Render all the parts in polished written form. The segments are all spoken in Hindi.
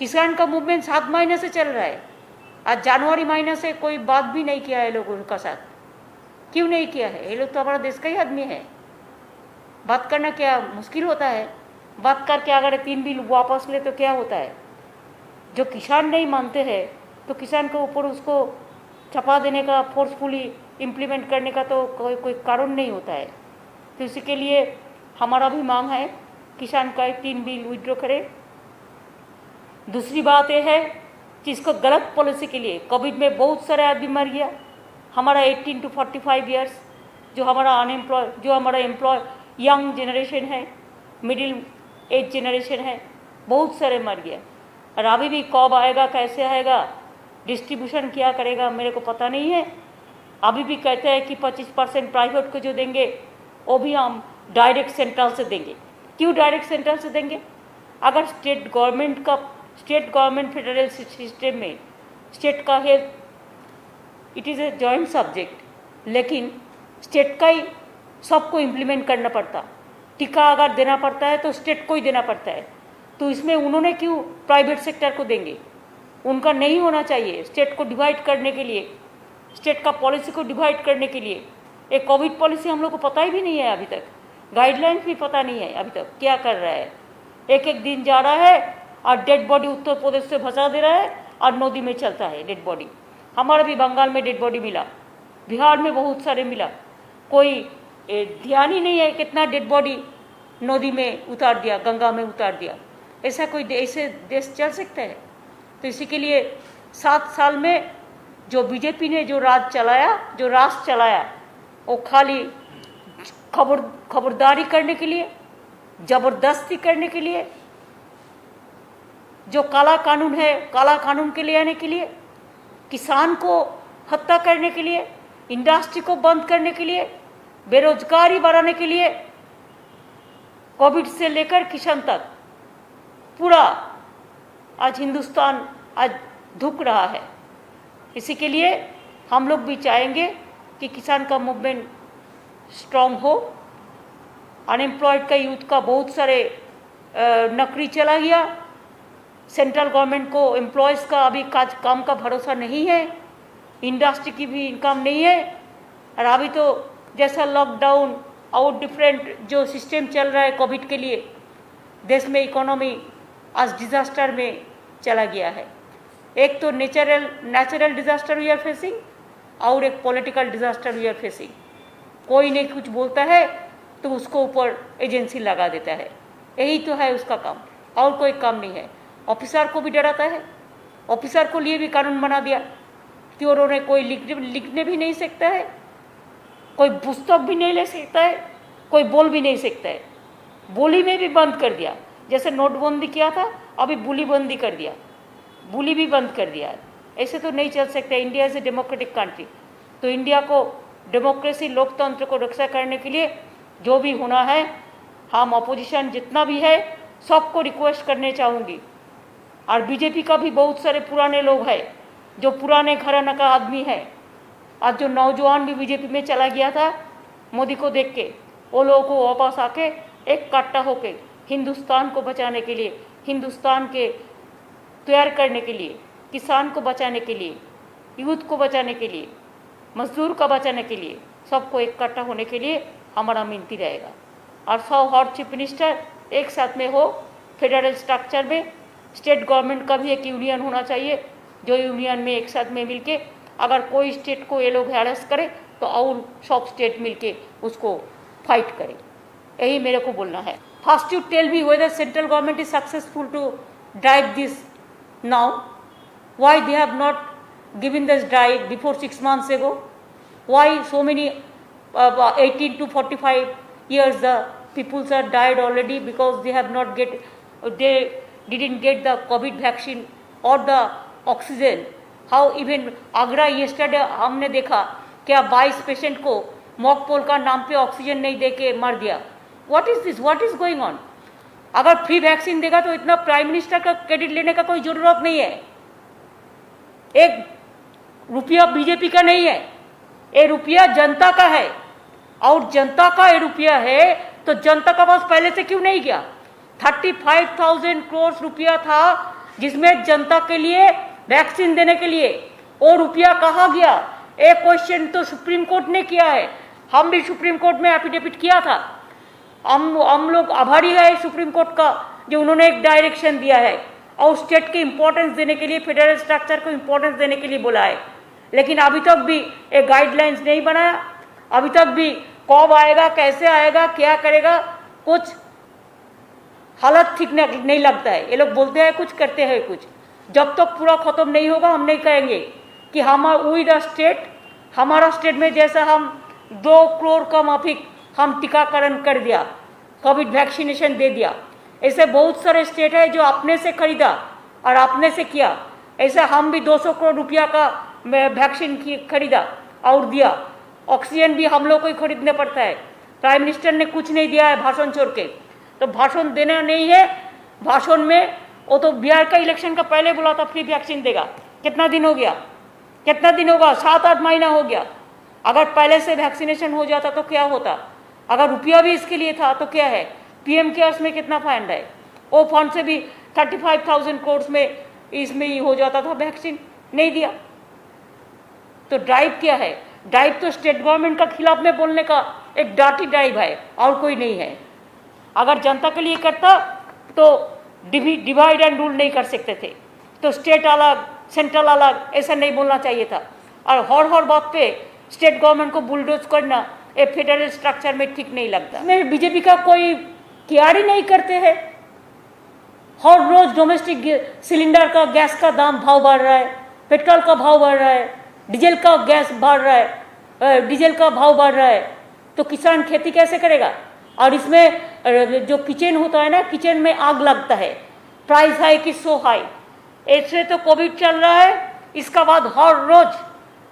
किसान का मूवमेंट 7 महीने से चल रहा है। आज जनवरी महीने से कोई बात भी नहीं किया है लोगों का साथ। क्यों नहीं किया है? ये लोग तो हमारा देश का ही आदमी है। बात करना क्या मुश्किल होता है? बात करके अगर 3 बिल वापस ले तो क्या होता है? जो किसान नहीं मानते हैं तो किसान के ऊपर उसको छपा देने का, फोर्सफुली इम्प्लीमेंट करने का तो कोई कारण नहीं होता है। तो इसी के लिए हमारा भी मांग है किसान का 3 बिल विड्रॉ करे। दूसरी बात यह है कि इसको गलत पॉलिसी के लिए कोविड में बहुत सारे आदमी मर गया। हमारा 18 to 45 ईयर्स जो हमारा एम्प्लॉय यंग जनरेशन है, मिडिल एज जनरेशन है, बहुत सारे मर गया। और अभी भी कब आएगा, कैसे आएगा, डिस्ट्रीब्यूशन क्या करेगा, मेरे को पता नहीं है। अभी भी कहते हैं कि 25% प्राइवेट को जो देंगे वो भी हम डायरेक्ट सेंट्रल से देंगे। क्यों डायरेक्ट सेंट्रल से देंगे? अगर स्टेट गवर्नमेंट फेडरल सिस्टम में स्टेट का health it is a joint subject, लेकिन स्टेट का ही सबको इम्प्लीमेंट करना पड़ता। टीका अगर देना पड़ता है तो स्टेट को ही देना पड़ता है। तो इसमें उन्होंने क्यों प्राइवेट सेक्टर को देंगे? उनका नहीं होना चाहिए। स्टेट को डिवाइड करने के लिए, स्टेट का पॉलिसी को डिवाइड करने के लिए एक कोविड पॉलिसी हम लोग को पता ही भी नहीं है अभी तक, गाइडलाइंस भी पता नहीं है अभी तक क्या कर रहा है। एक दिन जा रहा है और डेड बॉडी उत्तर प्रदेश से भसा दे रहा है और नदी में चलता है डेड बॉडी। हमारा भी बंगाल में डेड बॉडी मिला, बिहार में बहुत सारे मिला, कोई ध्यान ही नहीं है कितना डेड बॉडी नदी में उतार दिया, गंगा में उतार दिया। ऐसा कोई ऐसे देश चल सकता है? तो इसी के लिए 7 साल में जो बीजेपी ने जो राज चलाया वो खाली खबरदारी करने के लिए, जबरदस्ती करने के लिए, जो काला कानून है काला कानून के लिए आने के लिए, किसान को हत्या करने के लिए, इंडस्ट्री को बंद करने के लिए, बेरोजगारी बढ़ाने के लिए, कोविड से लेकर किसान तक पूरा आज हिंदुस्तान आज धुक रहा है। इसी के लिए हम लोग भी चाहेंगे कि किसान का मूवमेंट स्ट्रांग हो। अनएम्प्लॉयड का यूथ का बहुत सारे नौकरी चला गया। सेंट्रल गवर्नमेंट को एम्प्लॉयज़ का अभी काम का भरोसा नहीं है, इंडस्ट्री की भी इनकम नहीं है। और अभी तो जैसा लॉकडाउन और डिफरेंट जो सिस्टम चल रहा है कोविड के लिए, देश में इकोनॉमी आज डिज़ास्टर में चला गया है। एक तो natural disaster we are facing और एक political disaster we are facing. कोई नहीं कुछ बोलता है तो उसको ऊपर एजेंसी लगा देता है, यही तो है उसका काम, और कोई काम नहीं है। ऑफिसर को भी डराता है, ऑफिसर को लिए भी कानून बना दिया कि उन्होंने कोई लिखने भी नहीं सकता है, कोई पुस्तक भी नहीं ले सकता है, कोई बोल भी नहीं सकता है। बोली में भी बंद कर दिया, जैसे नोटबंदी किया था अभी बोली बंदी कर दिया, बोली भी बंद कर दिया। ऐसे तो नहीं चल सकता। India is a democratic country, तो इंडिया को डेमोक्रेसी लोकतंत्र को रक्षा करने के लिए जो भी होना है, हम अपोजिशन जितना भी है सबको रिक्वेस्ट करने चाहूँगी। और बीजेपी का भी बहुत सारे पुराने लोग हैं जो पुराने घराना का आदमी है। आज जो नौजवान भी बीजेपी में चला गया था मोदी को देख के, वो लोगों को वापस आके एक कट्टा होके हिंदुस्तान को बचाने के लिए, हिंदुस्तान के तैयार करने के लिए, किसान को बचाने के लिए, यूथ को बचाने के लिए, मजदूर को बचाने के लिए, सबको इकट्ठा होने के लिए हमारा विनती रहेगा। और 100 हर चीफ मिनिस्टर एक साथ में हो, फेडरल स्ट्रक्चर में स्टेट गवर्नमेंट का भी एक यूनियन होना चाहिए, जो यूनियन में एक साथ में मिलके अगर कोई स्टेट को ये लोग हैरेस करे तो और सब स्टेट मिलके उसको फाइट करें, यही मेरे को बोलना है। First you tell me whether central government is successful to drive this now, why they have not given this drive before 6 months ago, व्हाई सो मेनी 18 to 45 years the peoples are died already because they have not they didn't get the COVID vaccine or the oxygen. How even Agra yesterday हमने देखा क्या 22 पेशेंट को मॉकपोल का नाम पे ऑक्सीजन नहीं दे के मार दिया। What is this, what is going on? अगर फ्री वैक्सीन देगा तो इतना प्राइम मिनिस्टर का क्रेडिट लेने का कोई जरूरत नहीं है। 1 रुपया बीजेपी का नहीं है, ये रुपया जनता का है, और जनता का ये रुपया है तो जनता का पास पहले से क्यों नहीं गया? 35,000 करोड़ रुपया था जिसमें जनता के लिए वैक्सीन देने के लिए वो रुपया कहाँ गया? एक क्वेश्चन तो सुप्रीम कोर्ट ने किया है, हम भी सुप्रीम कोर्ट में एफिडेविट किया था। हम लोग आभारी है सुप्रीम कोर्ट का जो उन्होंने एक डायरेक्शन दिया है और स्टेट के इंपॉर्टेंस देने के लिए, फेडरल स्ट्रक्चर को इंपॉर्टेंस देने के लिए बोला है। लेकिन अभी तक भी एक गाइडलाइंस नहीं बनाया, अभी तक भी कब आएगा, कैसे आएगा, क्या करेगा, कुछ हालत ठीक नहीं लगता है। ये लोग बोलते हैं कुछ, करते हैं कुछ। जब तक पूरा खत्म नहीं होगा हम नहीं कहेंगे कि हमारा स्टेट, हमारा स्टेट में जैसा हम 2 करोड़ का माफिक हम टीकाकरण कर दिया, कोविड वैक्सीनेशन दे दिया, ऐसे बहुत सारे स्टेट है जो अपने से खरीदा और अपने से किया। ऐसे हम भी 200 करोड़ रुपया का वैक्सीन खरीदा और दिया। ऑक्सीजन भी हम लोग को ही खरीदने पड़ता है। प्राइम मिनिस्टर ने कुछ नहीं दिया है भाषण छोड़ के, तो भाषण देना नहीं है। भाषण में वो तो बिहार का इलेक्शन का पहले बोला था फ्री वैक्सीन देगा। कितना दिन हो गया, कितना दिन होगा? 7-8 महीना हो गया। अगर पहले से वैक्सीनेशन हो जाता तो क्या होता? अगर रुपया भी इसके लिए था तो क्या है? पीएम केयर्स में कितना फंड है? वो फंड से भी 35,000 करोड़ में इसमें ही हो जाता था, वैक्सीन नहीं दिया। तो ड्राइव क्या है? ड्राइव तो स्टेट गवर्नमेंट का खिलाफ में बोलने का एक डाटी ड्राइव है और कोई नहीं है। अगर जनता के लिए करता तो डिवाइड एंड रूल नहीं कर सकते थे, तो स्टेट अलग सेंट्रल अलग ऐसा नहीं बोलना चाहिए था। और हर बात पे स्टेट गवर्नमेंट को बुलडोज करना ये फेडरल स्ट्रक्चर में ठीक नहीं लगता। मैं बीजेपी का कोई केयर ही नहीं करते हैं। हर रोज डोमेस्टिक सिलेंडर का गैस का दाम भाव बढ़ रहा है, पेट्रोल का भाव बढ़ रहा है, डीजल का गैस बढ़ रहा है, डीजल का भाव बढ़ रहा है, तो किसान खेती कैसे करेगा? और इसमें जो किचन होता है ना, किचन में आग लगता है। प्राइस हाई की सो हाई, ऐसे तो कोविड चल रहा है, इसका बाद हर रोज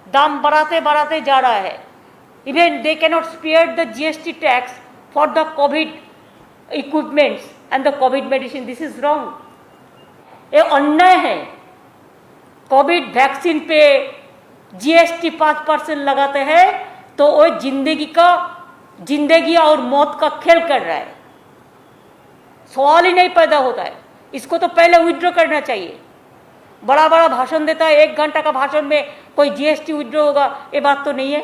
दाम बढ़ाते बढ़ाते जा रहा है। Even they cannot spare the GST tax for the COVID equipments and the COVID medicine. This is wrong, ये अन्याय है। कोविड वैक्सीन पे जीएसटी 5% लगाते हैं तो वो जिंदगी और मौत का खेल कर रहा है। सवाल ही नहीं पैदा होता है। इसको तो पहले विड्रॉ करना चाहिए। बड़ा बड़ा भाषण देता है, 1 घंटा का भाषण में कोई जीएसटी विड्रॉ होगा, ये बात तो नहीं है।